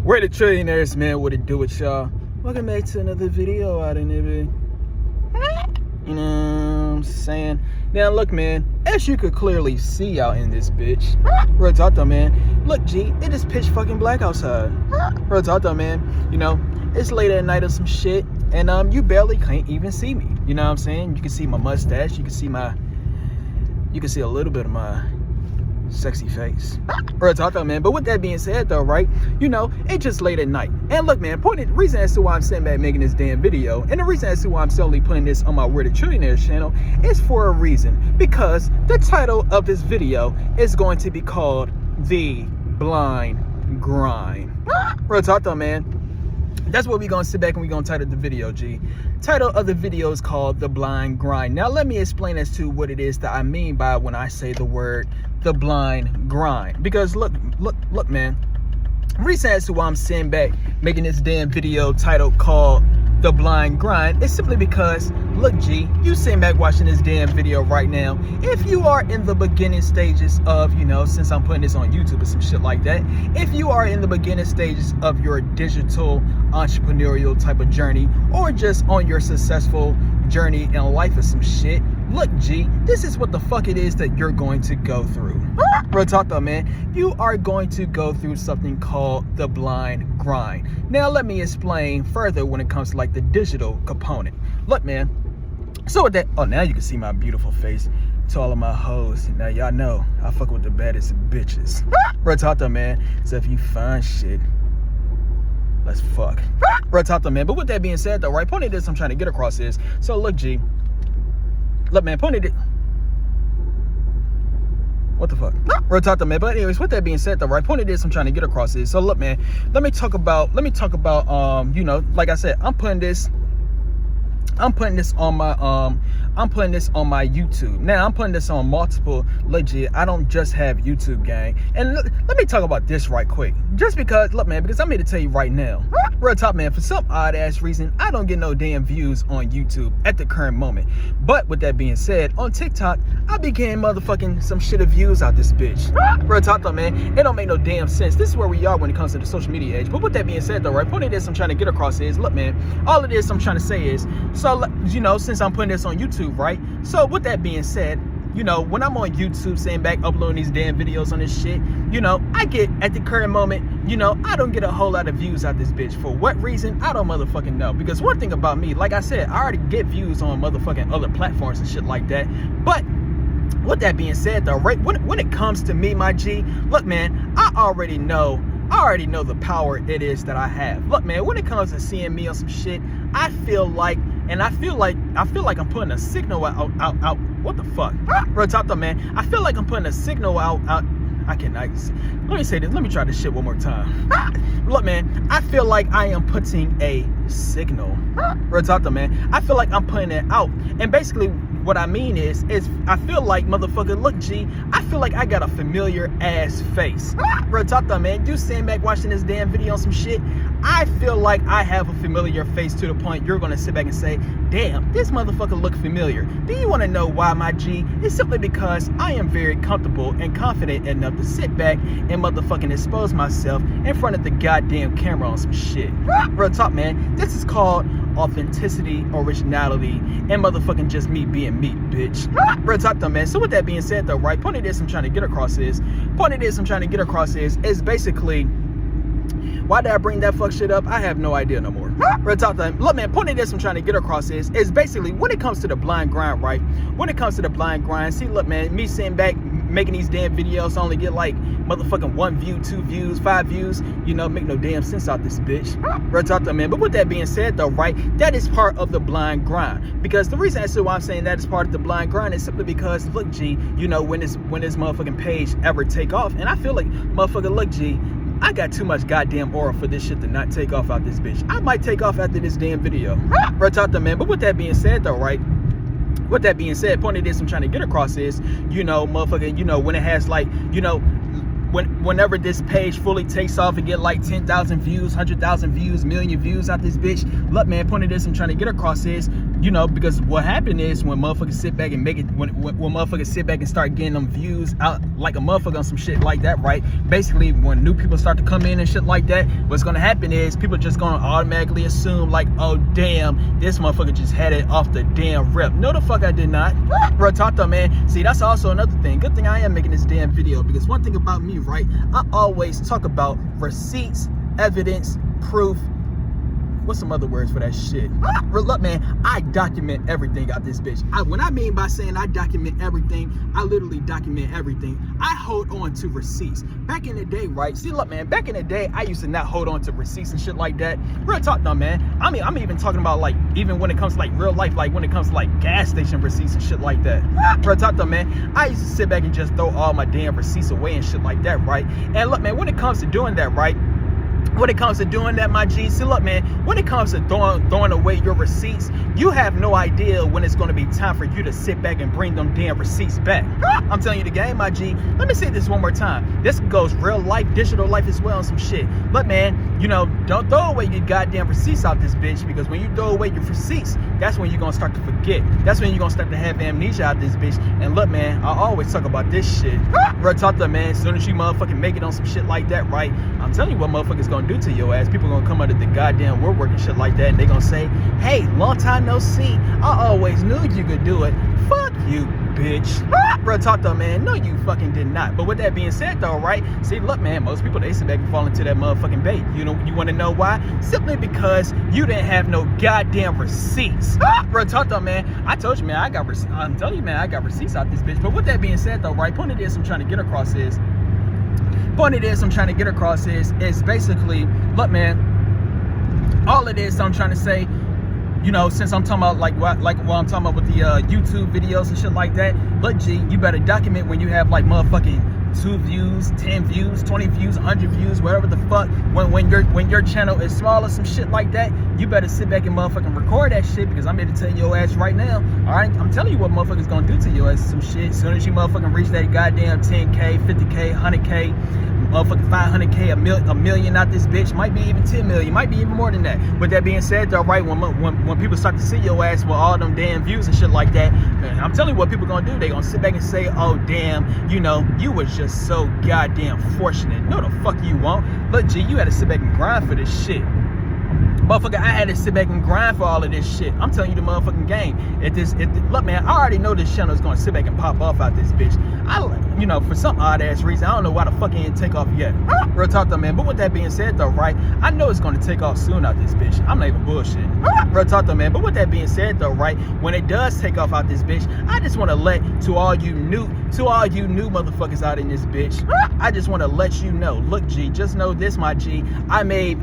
Where the trillionaires, man? What it do with y'all? Welcome back to another video out in it. You know what I'm saying? Now look, man, as you could clearly see out in this bitch, real talk though, man. Look, G, it is pitch fucking black outside. Real talk though, man. You know, it's late at night or some shit, and you barely can't even see me. You know what I'm saying? You can see my mustache. You can see a little bit of my sexy face. Real talk though, man. But with that being said though, right, you know, it's just late at night. And look, man, reason as to why I'm sitting back making this damn video, and the reason as to why I'm solely putting this on my Where the Trillionaires channel is for a reason. Because the title of this video is going to be called The Blind Grind. Real talk though, man. That's what we're gonna sit back and we're gonna title the video, G. Title of the video is called The Blind Grind. Now let me explain as to what it is that I mean by when I say the word the blind grind. Because look, man. Reason as to why I'm sitting back making this damn video titled called The Blind Grind is simply because, look, G, you sitting back watching this damn video right now. If you are in the beginning stages of, you know, since I'm putting this on YouTube or some shit like that, if you are in the beginning stages of your digital entrepreneurial type of journey, or just on your successful journey in life or some shit, look, G, this is what the fuck it is that you're going to go through. Real talk though, man. You are going to go through something called the blind grind. Now let me explain further when it comes to like the digital component. Look, man. So with that, oh, now you can see my beautiful face to all of my hoes. Now y'all know I fuck with the baddest bitches. Real talk though, man. So if you find shit, let's fuck. Real talk though, man. But with that being said though, right, point of this I'm trying to get across is, so look, G. Look, man, point of it. What the fuck? Real talk though, man. But anyways, with that being said though, right, point of this I'm trying to get across is, so look, man, let me talk about you know, like I said, I'm putting this on my YouTube. Now I'm putting this on multiple legit. I don't just have YouTube, gang. And look, let me talk about this right quick. Just because, look, man, because I'm here to tell you right now, real talk, man, for some odd ass reason, I don't get no damn views on YouTube at the current moment. But with that being said, on TikTok, I began motherfucking some shit of views out this bitch. Real talk though, man, it don't make no damn sense. This is where we are when it comes to the social media age. But with that being said though, right, point of this I'm trying to get across is, look, man, all of this I'm trying to say is, so, you know, since I'm putting this on YouTube, right? So with that being said, you know, when I'm on YouTube sitting back uploading these damn videos on this shit, you know, I get, at the current moment, you know, I don't get a whole lot of views out this bitch. For what reason? I don't motherfucking know. Because one thing about me, like I said, I already get views on motherfucking other platforms and shit like that. But with that being said though, right, when it comes to me, my G, look, man, I already know the power it is that I have. Look, man, when it comes to seeing me on some shit, I feel like I'm putting a signal out. What the fuck? Real talk though, man. I feel like I'm putting a signal out. I cannot. Let me say this. Let me try this shit one more time. Look, man, I feel like I am putting a signal. Real talk though, man. I feel like I'm putting it out. And basically what I mean is I feel like, motherfucker, look, G, I feel like I got a familiar ass face. Real talk though, man. You sitting back watching this damn video on some shit, I feel like I have a familiar face to the point you're gonna sit back and say, damn, this motherfucker look familiar. Do you wanna know why, my G? It's simply because I am very comfortable and confident enough to sit back and motherfucking expose myself in front of the goddamn camera on some shit. Real talk, man. This is called authenticity, originality, and motherfucking just me being me, bitch. Real talk though, man. So with that being said though, right, point of this I'm trying to get across is basically, why did I bring that fuck shit up? I have no idea no more. Real talk though. Look, man, point of this I'm trying to get across is basically when it comes to the blind grind, right? When it comes to the blind grind, see, look, man, me sitting back making these damn videos, I only get like motherfucking 1 view, 2 views, 5 views, you know, make no damn sense out this bitch. Real talk though, man. But with that being said though, right, that is part of the blind grind. Because the reason as to why I'm saying that is part of the blind grind is simply because, look, G, you know, when this motherfucking page ever take off, and I feel like, motherfucker, look, G, I got too much goddamn aura for this shit to not take off out this bitch. I might take off after this damn video. Real talk though, man. But with that being said though, right, with that being said, point of this I'm trying to get across is, you know, motherfucker, you know, when it has like, you know, whenever this page fully takes off and get like 10,000 views, 100,000 views, million views out this bitch, look, man, point of this I'm trying to get across is, you know, because what happened is when motherfuckers sit back and make it, when motherfuckers sit back and start getting them views out like a motherfucker on some shit like that, right? Basically, when new people start to come in and shit like that, what's gonna happen is people just gonna automatically assume like, oh damn, this motherfucker just had it off the damn rip. No, the fuck I did not. Bro, talk to man. See, that's also another thing. Good thing I am making this damn video, because one thing about me, right? I always talk about receipts, evidence, proof. What's some other words for that shit? Look, man, I document everything out this bitch. When I mean by saying I document everything, I literally document everything. I hold on to receipts. Back in the day, right? See, look, man, back in the day, I used to not hold on to receipts and shit like that. Real talk though, man. I mean, I'm even talking about like, even when it comes to like real life, like when it comes to like gas station receipts and shit like that. Real talk though, man. I used to sit back and just throw all my damn receipts away and shit like that, right? And look, man, when it comes to doing that, right? When it comes to doing that, my G, see, look, man, when it comes to throwing away your receipts, you have no idea when it's going to be time for you to sit back and bring them damn receipts back. I'm telling you the game, my G. Let me say this one more time. This goes real life, digital life as well, and some shit. Look, man, you know, don't throw away your goddamn receipts out this bitch, because when you throw away your receipts, that's when you're going to start to forget. That's when you're going to start to have amnesia out this bitch. And look, man, I always talk about this shit. Bro, talk to man, as soon as you motherfucking make it on some shit like that, right? I'm telling you what motherfuckers going to do to your ass. People gonna come out of the goddamn woodwork and shit like that, and they gonna say, hey, long time no see, I always knew you could do it. Fuck you, bitch. Bro, talk to man. No, you fucking did not. But with that being said though, right? See, look, man, most people, they sit back and fall into that motherfucking bait. You know, you wanna know why? Simply because you didn't have no goddamn receipts. Bro, talk to man. I told you, man, I'm telling you, man, I got receipts out this bitch. But with that being said though, right, point of this I'm trying to get across is basically, look, man, all of this I'm trying to say, you know, since I'm talking about like what I'm talking about with the YouTube videos and shit like that, look, G, you better document when you have like motherfucking 2 views, 10 views, 20 views, 100 views, whatever the fuck. When your channel is small or some shit like that, you better sit back and motherfucking record that shit, because I'm here to tell your ass right now. All right, I'm telling you what motherfuckers gonna do to your ass some shit. As soon as you motherfucking reach that goddamn 10K, 50K, 100K, motherfucking 500K, a million out this bitch, might be even 10 million, might be even more than that. With that being said though, right, when people start to see your ass with all them damn views and shit like that, man, I'm telling you what people gonna do. They gonna sit back and say, oh damn, you know, you was just so goddamn fortunate. No, the fuck you won't. Look, G, you had to sit back and grind for this shit. Motherfucker, I had to sit back and grind for all of this shit. I'm telling you the motherfucking game. Look, man, I already know this channel is gonna sit back and pop off out this bitch. You know, for some odd ass reason, I don't know why the fuck it didn't take off yet. Real talk though, man. But with that being said though, right, I know it's gonna take off soon out this bitch. I'm not even bullshitting. Real talk though, man. But with that being said though, right, when it does take off out this bitch, I just want to let to all you new motherfuckers out in this bitch, I just want to let you know. Look, G, just know this, my G. I made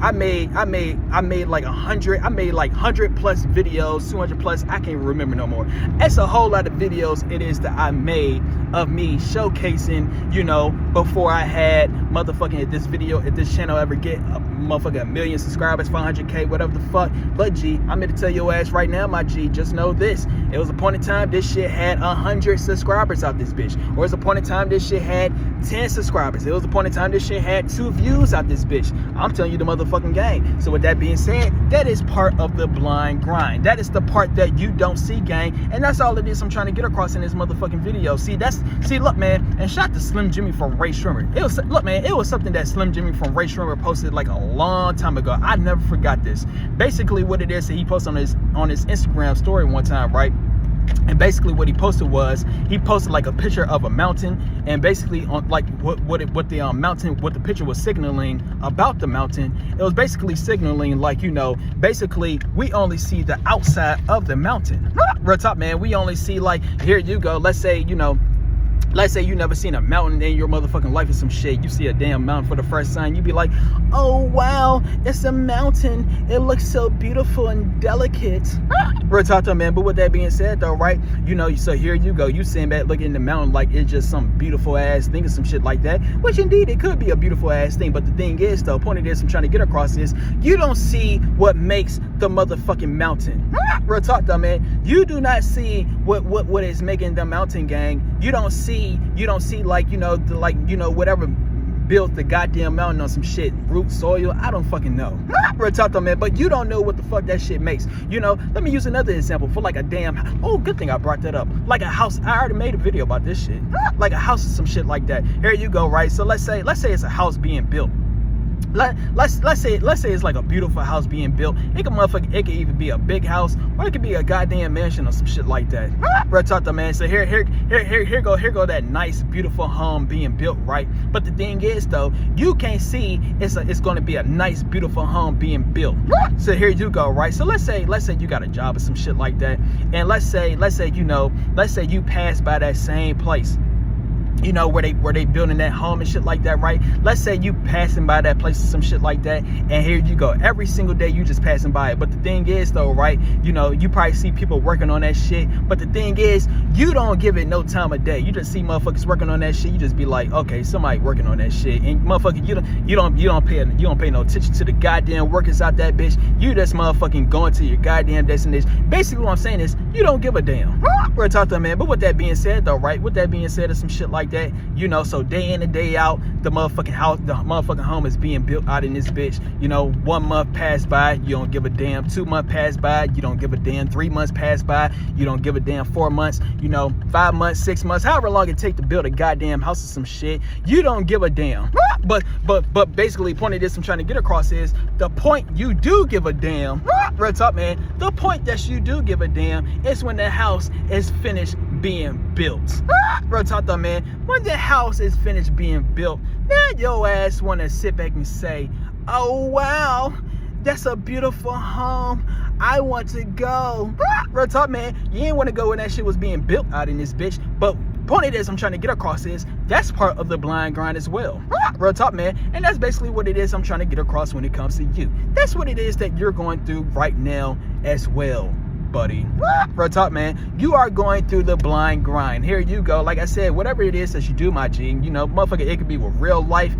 like 100 plus videos, 200 plus. I can't even remember no more. It's a whole lot of videos it is that I made of me showcasing, you know, before I had motherfucking if this channel ever get a motherfucking 1 million subscribers, 500K, whatever the fuck. But G, I'm here to tell your ass right now, my G, just know this. It was a point in time this shit had 100 subscribers out this bitch. Or it was a point in time this shit had 10 subscribers. It was a point in time this shit had 2 views out this bitch. I'm telling you the motherfucking game. So with that being said, that is part of the blind grind. That is the part that you don't see, gang. And that's all it is I'm trying to get across in this motherfucking video. See, look, man, and shout to Slim Jimmy from Ray Shrimmer. It was something that Slim Jimmy from Ray Shrimmer posted like a long time ago. I never forgot this. Basically what it is that he posted on his Instagram story one time, right? And basically what he posted was, he posted like a picture of a mountain, and basically on like what the picture was signaling about the mountain, it was basically signaling like, you know, basically we only see the outside of the mountain. Real talk, man, we only see like, here you go, let's say you never seen a mountain in your motherfucking life or some shit. You see a damn mountain for the first time, you be like, oh wow, it's a mountain. It looks so beautiful and delicate. Real talk to man. But with that being said though, right, you know, so here you go, you sitting back looking in the mountain like it's just some beautiful ass thing or some shit like that, which indeed it could be a beautiful ass thing. But the thing is though, point of this I'm trying to get across is, you don't see what makes the motherfucking mountain. Real talk though, man. You do not see what is making the mountain, gang. You don't see like, you know, whatever built the goddamn mountain on some shit, root soil, I don't fucking know. Real talk though, man, but you don't know what the fuck that shit makes. You know, let me use another example for like a damn, oh, good thing I brought that up. Like a house, I already made a video about this shit. Like a house or some shit like that. Here you go, right? So let's say it's a house being built. Let's say it's like a beautiful house being built. It could even be a big house, or it could be a goddamn mansion or some shit like that. Real talk though, man. So here go that nice beautiful home being built, right? But the thing is though, you can't see it's going to be a nice beautiful home being built. So here you go, right? So let's say you got a job or some shit like that, and let's say you pass by that same place, you know, where they building that home and shit like that, right? Let's say you passing by that place or some shit like that, and here you go, every single day you just passing by it. But the thing is though, right, you know, you probably see people working on that shit, but the thing is, you don't give it no time of day. You just see motherfuckers working on that shit, you just be like, okay, somebody working on that shit, and motherfucker, you don't pay no attention to the goddamn workers out that bitch. You just motherfucking going to your goddamn destination. Basically what I'm saying is, you don't give a damn. We're talking, man. But with that being said though, right, with that being said, or some shit like that, you know, so day in and day out, the motherfucking home is being built out in this bitch. You know, 1 month passed by, you don't give a damn. 2 months passed by, you don't give a damn. 3 months passed by, you don't give a damn. 4 months, you know, 5 months, 6 months, however long it take to build a goddamn house or some shit, you don't give a damn. But basically, the point of this I'm trying to get across is the point you do give a damn. Real talk, man. The point that you do give a damn is when the house is finished being built. Real talk though, man. When the house is finished being built, now your ass want to sit back and say, oh wow, that's a beautiful home, I want to go. Real talk, man. You ain't want to go when that shit was being built out in this bitch. But point of this I'm trying to get across is that's part of the blind grind as well. Real talk, man. And that's basically what it is I'm trying to get across when it comes to you. That's what it is that you're going through right now as well, buddy. Real talk, man. You are going through the blind grind. Here you go. Like I said, whatever it is that you do, my G, you know, motherfucker, it could be with real life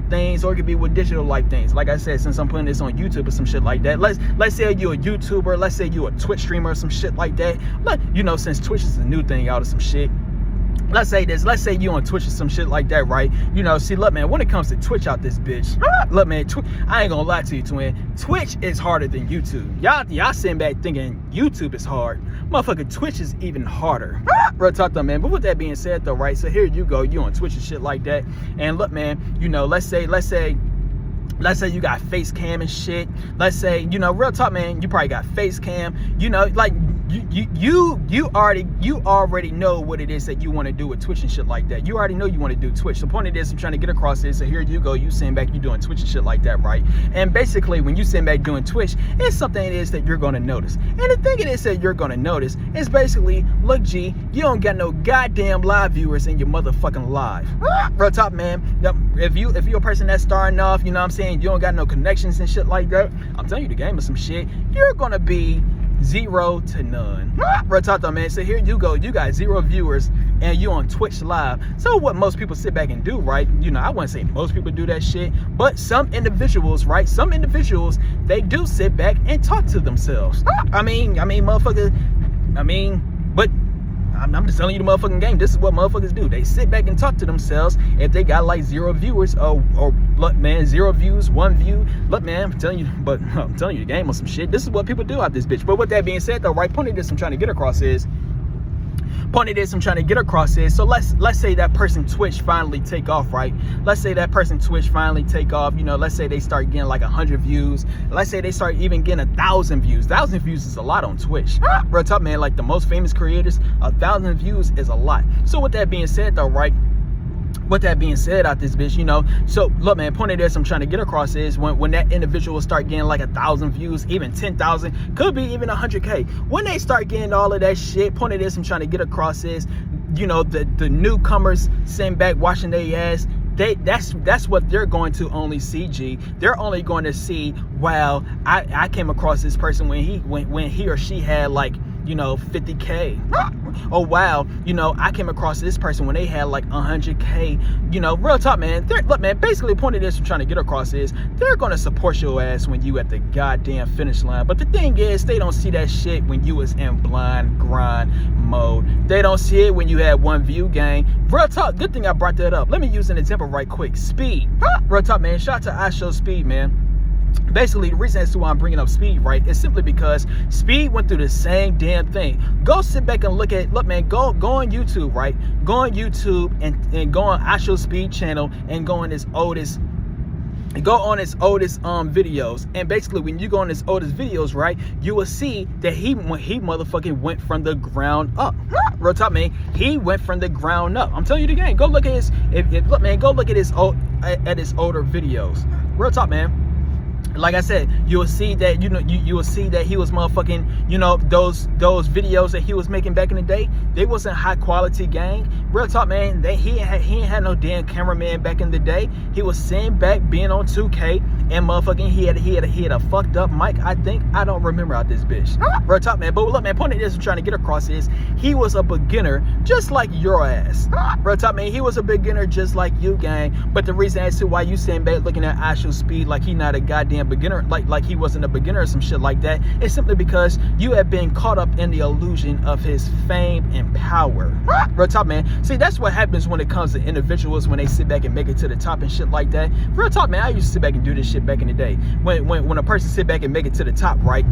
things, or it could be with digital life things. Like I said, since I'm putting this on YouTube or some shit like that, let's say you're a YouTuber, let's say you're a Twitch streamer or some shit like that. You know, since Twitch is a new thing out of some shit, let's say you on Twitch or some shit like that, right? You know, see, look, man, when it comes to Twitch out this bitch, look, man, I ain't gonna lie to you, twin. Twitch is harder than YouTube. Y'all sitting back thinking YouTube is hard. Motherfucker, Twitch is even harder. Real talk though, man. But with that being said though, right? So here you go, you on Twitch and shit like that. And look, man, you know, let's say you got face cam and shit. Let's say, you know, real talk, man, you probably got face cam. You know, like you already know what it is that you want to do with Twitch and shit like that. You already know you want to do Twitch. The point of this I'm trying to get across is, so here you go, you sitting back, you doing Twitch and shit like that, right? And basically when you sitting back doing Twitch, it's something it is that you're gonna notice. And the thing it is that you're gonna notice is basically, look, G, you don't got no goddamn live viewers in your motherfucking live. Real talk, man. If you're a person that's starting off, you know what I'm saying, you don't got no connections and shit like that, I'm telling you, the game is some shit. You're gonna be 0 to none. Real talk though, man. So here you go, you got 0 viewers and you on Twitch live. So what most people sit back and do, right? You know, I wouldn't say most people do that shit, but some individuals, right? Some individuals, they do sit back and talk to themselves. I mean, motherfucker, but I'm just telling you the motherfucking game. This is what motherfuckers do. They sit back and talk to themselves. If they got like 0 viewers, or look, man, 0 views, 1 view. Look, man, I'm telling you the game on some shit. This is what people do out this bitch. But with that being said, though, right, point of this I'm trying to get across is, so let's say that person Twitch finally take off, right? Let's say that person Twitch finally take off, you know, let's say they start getting like 100 views. Let's say they start even getting 1,000 views. 1,000 views is a lot on Twitch. Real talk, man, like the most famous creators, 1,000 views is a lot. So with that being said though, right, with that being said out this bitch, you know, so look, man, point of this I'm trying to get across is when that individual start getting like 1,000 views, even 10,000, could be even 100K. When they start getting all of that shit, point of this I'm trying to get across is, you know, the newcomers sitting back watching their ass, that's what they're going to only see, G. They're only going to see, wow, I came across this person when he or she had like you know, 50K. Oh wow, you know, I came across this person when they had like 100K. You know, real talk, man. Look, man, basically the point of this I'm trying to get across is they're gonna support your ass when you at the goddamn finish line. But the thing is, they don't see that shit when you was in blind grind mode. They don't see it when you had one view, gang. Real talk, good thing I brought that up. Let me use an example right quick. Speed. Real talk, man. Shout out to iShowSpeed, man. Basically, the reason as to why I'm bringing up Speed, right, is simply because Speed went through the same damn thing. Go sit back and look, man, go on YouTube, right? Go on YouTube and go on iShowSpeed channel and go on his oldest videos. And basically, when you go on his oldest videos, right, you will see that he motherfucking went from the ground up. Real talk, man. He went from the ground up. I'm telling you the game. Go look at his look, man, go look at his older videos. Real talk, man. Like I said, you will see that, you know, you will see that he was motherfucking, you know, those videos that he was making back in the day, they wasn't high quality, gang. Real talk, man. He ain't had no damn cameraman back in the day. He was sitting back being on 2K and motherfucking he had a fucked up mic, I think. I don't remember out this bitch. Real talk, man. But look, man, point of this I'm trying to get across is he was a beginner just like your ass. Real talk, man. He was a beginner just like you, gang. But the reason as to why you sitting back looking at iShowSpeed like he not a goddamn beginner, like he wasn't a beginner or some shit like that, is simply because you have been caught up in the illusion of his fame and power. Real talk, man. See, that's what happens when it comes to individuals when they sit back and make it to the top and shit like that. Real talk, man. I used to sit back and do this shit back in the day. When a person sit back and make it to the top, right?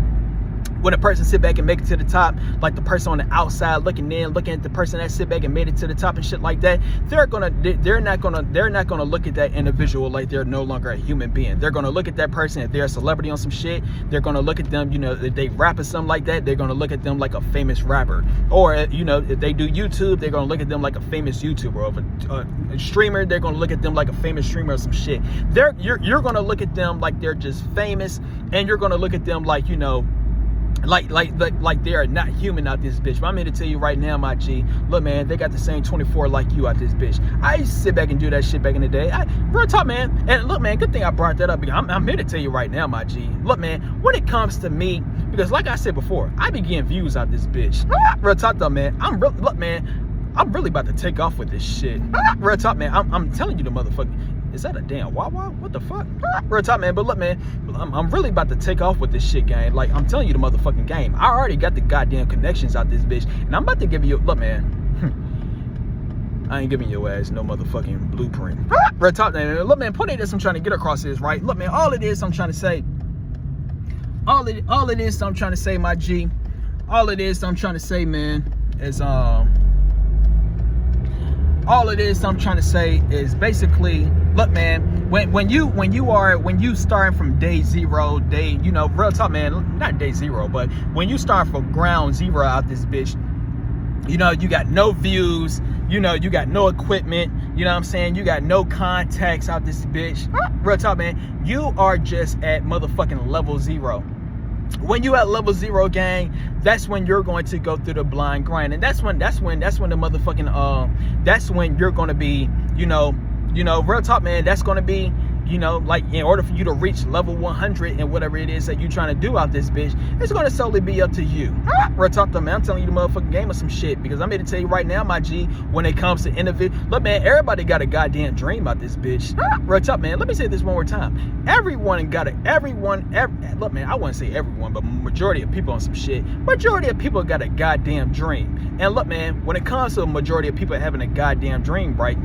When a person sit back and make it to the top, like the person on the outside looking at the person that sit back and made it to the top and shit like that, they're not gonna look at that individual like they're no longer a human being. They're gonna look at that person, if they're a celebrity on some shit, they're gonna look at them, you know, if they rap or something like that, they're gonna look at them like a famous rapper. Or, you know, if they do YouTube, they're gonna look at them like a famous YouTuber. Or a streamer, they're gonna look at them like a famous streamer or some shit. You're gonna look at them like they're just famous, and you're gonna look at them like, you know, like they are not human out this bitch. But I'm here to tell you right now, my G, look, man, they got the same 24 like you out this bitch. I used to sit back and do that shit back in the day. Real talk, man. And look, man, good thing I brought that up, because I'm here to tell you right now, my G. Look, man, when it comes to me, because like I said before, I be getting views out this bitch. Real talk though, man. Look, man, I'm really about to take off with this shit. Real talk, man. I'm telling you, the motherfucker. Is that a damn Wawa? What the fuck? Real talk, man. But look, man, I'm really about to take off with this shit, gang. Like, I'm telling you the motherfucking game. I already got the goddamn connections out this bitch, and I'm about to give you, look, man, I ain't giving your ass no motherfucking blueprint. Real talk, man. Look, man, point of this I'm trying to get across is, right? Look, man, all it is I'm trying to say, all it is I'm trying to say, my G, all it is I'm trying to say, man, is all it is I'm trying to say is basically, look, man, when you starting from day zero, you know, real talk, man, not day zero, but when you start from ground zero out this bitch, you know, you got no views, you know, you got no equipment, you know what I'm saying, you got no contacts out this bitch. Real talk, man, you are just at motherfucking level zero. When you at level zero, gang, that's when you're going to go through the blind grind, and that's when the motherfucking that's when you're gonna be, you know, real talk, man, that's gonna be, you know, like, in order for you to reach level 100 and whatever it is that you're trying to do out this bitch, it's gonna solely be up to you. Real talk though, man, I'm telling you the motherfucking game of some shit, because I'm here to tell you right now, my G, when it comes to individual, look, man, everybody got a goddamn dream about this bitch. Real talk, man, let me say this one more time. Look, man, I wouldn't say everyone, but majority of people on some shit, majority of people got a goddamn dream. And look, man, when it comes to a majority of people having a goddamn dream, right?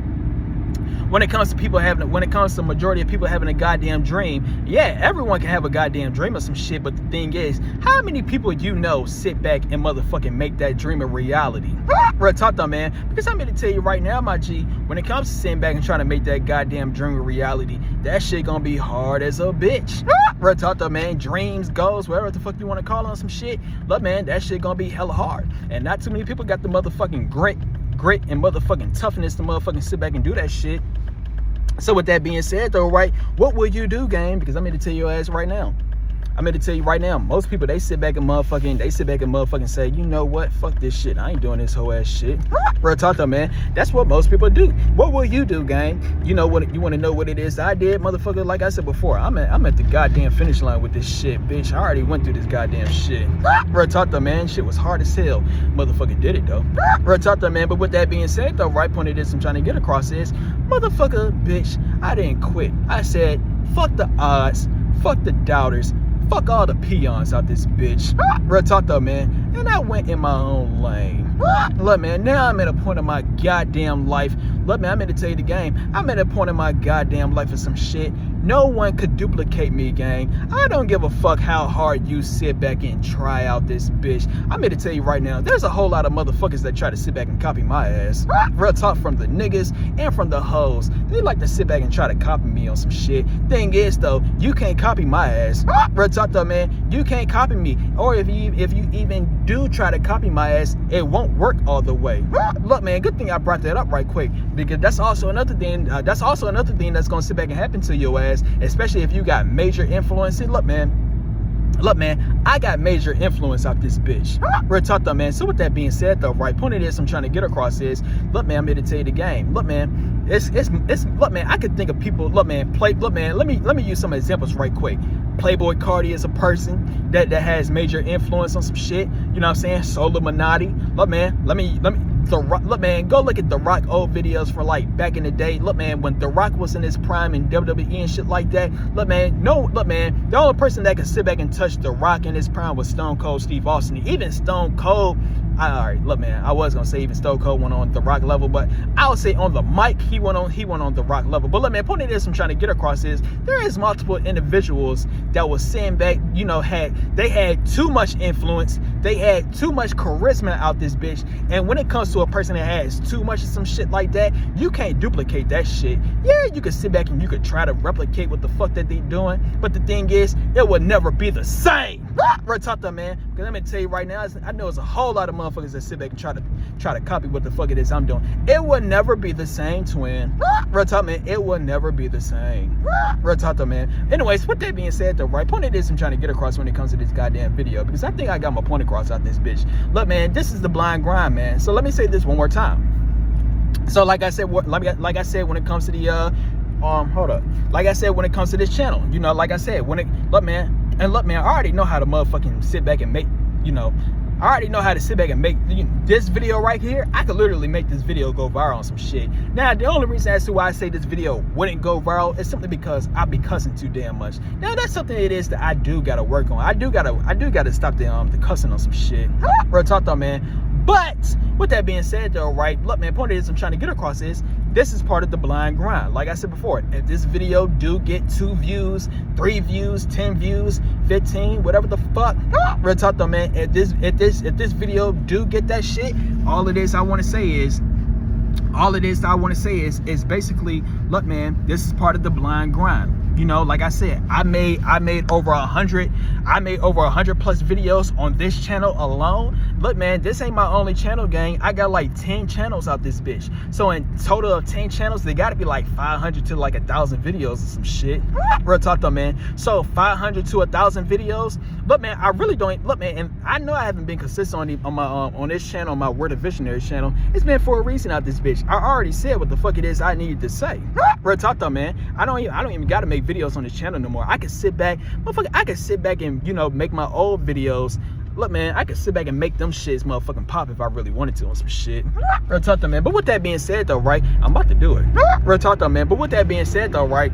When it comes to majority of people having a goddamn dream, yeah, everyone can have a goddamn dream of some shit, but the thing is, how many people you know sit back and motherfucking make that dream a reality? Real talk though, man, because I'm here to tell you right now, my G, when it comes to sitting back and trying to make that goddamn dream a reality, that shit gonna be hard as a bitch. Real talk though, man, dreams, goals, whatever the fuck you want to call on some shit, look, man, that shit gonna be hella hard, and not too many people got the motherfucking grit and motherfucking toughness to motherfucking sit back and do that shit. So with that being said though, right, what will you do, gang? Because I'm here to tell your ass right now, I'm here to tell you right now, most people, they sit back and motherfucking say, you know what, fuck this shit, I ain't doing this whole ass shit. Real talk though, man, that's what most people do. What will you do, gang? You know what, you want to know what it is I did, motherfucker? Like I said before, I'm at the goddamn finish line with this shit, bitch. I already went through this goddamn shit. Real talk though, man, shit was hard as hell. Motherfucker did it though. Real talk though, man, but with that being said though, right point of this I'm trying to get across is, motherfucker, bitch, I didn't quit. I said, fuck the odds, fuck the doubters, fuck all the peons out this bitch. Real talk though, man. And I went in my own lane. Look, man, now I'm at a point of my goddamn life. Look, man, I'm here to tell you the game. I'm at a point in my goddamn life of some shit. No one could duplicate me, gang. I don't give a fuck how hard you sit back and try out this bitch. I'm here to tell you right now, there's a whole lot of motherfuckers that try to sit back and copy my ass. Real talk, from the niggas and from the hoes. They like to sit back and try to copy me on some shit. Thing is though, you can't copy my ass. Real talk though, man, you can't copy me. Or if you even do try to copy my ass, it won't work all the way. Look, man, good thing I brought that up right quick, because that's also another thing that's gonna sit back and happen to your ass, especially if you got major influence. Look, man, I got major influence out this bitch. Real talk though, man. So with that being said though, right, point of this I'm trying to get across is, look, man, I'm here to tell you the game. Look, man, it's look, man, I could think of people, look, man, let me use some examples right quick. Playboy Cardi is a person that has major influence on some shit. You know what I'm saying? Solar Minati. Look, man, look, man, go look at The Rock old videos for like back in the day. Look, man, when The Rock was in his prime in WWE and shit like that. Look, man, the only person that could sit back and touch The Rock in his prime was Stone Cold Steve Austin. Even Stone Cold, all right, look, man, I was gonna say even Stone Cold went on The Rock level, but I would say on the mic he went on The Rock level. But look, man, point of this I'm trying to get across is, there is multiple individuals that was sitting back, you know, they had too much influence, they had too much charisma out this bitch. And when it comes to a person that has too much of some shit like that, you can't duplicate that shit. Yeah, you could sit back and you could try to replicate what the fuck that they doing, but the thing is, it will never be the same. Real talk though, man, because I'm gonna tell you right now, I know there's a whole lot of motherfuckers that sit back and try to copy what the fuck it is I'm doing. It will never be the same, twin. Real talk, man, it will never be the same. Real talk though, man. Anyways, with that being said though, right, point of this I'm trying to get across when it comes to this goddamn video, because I think I got my point across out this bitch. Look, man, this is the blind grind, man. So let me say this one more time. So like I said, when it comes to the like I said, when it comes to this channel, you know, like I said, look, man, I already know how to motherfucking sit back and make, you know, I already know how to sit back and make this video right here. I could literally make this video go viral on some shit. Now, the only reason as to why I say this video wouldn't go viral is simply because I be cussing too damn much. Now, that's something it is that I do gotta work on. I do gotta stop the cussing on some shit. Real talk though, man. But with that being said though, right, look, man, point is I'm trying to get across is, this is part of the blind grind. Like I said before, if this video do get 2 views, 3 views, 10 views, 15, whatever the fuck, real talk though, man, if this video do get that shit, all it is I want to say is basically, look, man, this is part of the blind grind. You know, like I said, I made over 100 plus videos on this channel alone. Look, man, this ain't my only channel, gang. I got like 10 channels out this bitch. So in total of 10 channels, they gotta be like 500 to like 1,000 videos or some shit. Real talk though, man. So 500 to 1,000 videos. Look, man, I really don't, look, man, and I know I haven't been consistent on this channel, on my Word of Visionary channel. It's been for a reason out this bitch. I already said what the fuck it is I needed to say. Real talk though, man. I don't even gotta make videos on this channel no more. I can sit back, motherfucker, I can sit back and, you know, make my old videos. Look, man, I can sit back and make them shits motherfucking pop if I really wanted to on some shit. Real talk though, man. But with that being said though, right, I'm about to do it. Real talk though, man. But with that being said though, right,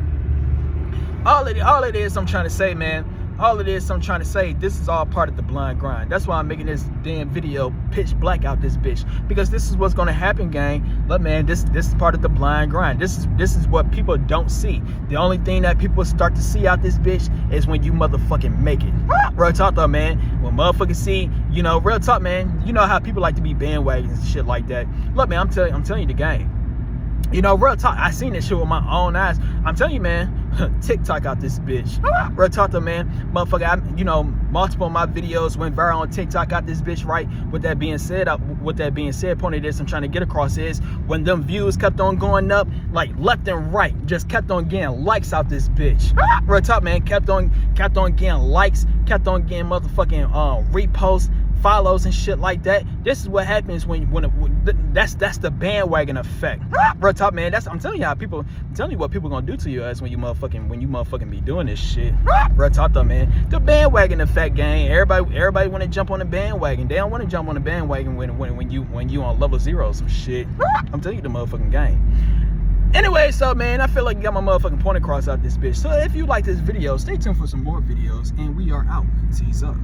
all it is I'm trying to say, man, this is all part of the blind grind. That's why I'm making this damn video pitch black out this bitch, because this is what's gonna happen, gang. Look, man, this is part of the blind grind. This is what people don't see. The only thing that people start to see out this bitch is when you motherfucking make it. Real talk though, man. When motherfuckers see, you know, real talk, man, you know how people like to be bandwagons and shit like that. Look, man, I'm telling you the game. You know, real talk, I seen this shit with my own eyes. I'm telling you, man, TikTok out this bitch. Real talk though, man. Motherfucker, you know, multiple of my videos went viral on TikTok out this bitch, right? With that being said, point of this I'm trying to get across is when them views kept on going up, like left and right, just kept on getting likes out this bitch. Real talk, man. Kept on getting likes, kept on getting motherfucking reposts, follows and shit like that. This is what happens when that's the bandwagon effect. Real talk, man. I'm telling you what people gonna do to you as when you motherfucking be doing this shit. Real talk though, man. The bandwagon effect, gang. Everybody want to jump on the bandwagon. They don't want to jump on the bandwagon when you on level 0 or some shit. I'm telling you the motherfucking game. Anyway, so man, I feel like I got my motherfucking point across out this bitch. So if you like this video, stay tuned for some more videos, and we are out. Tease up.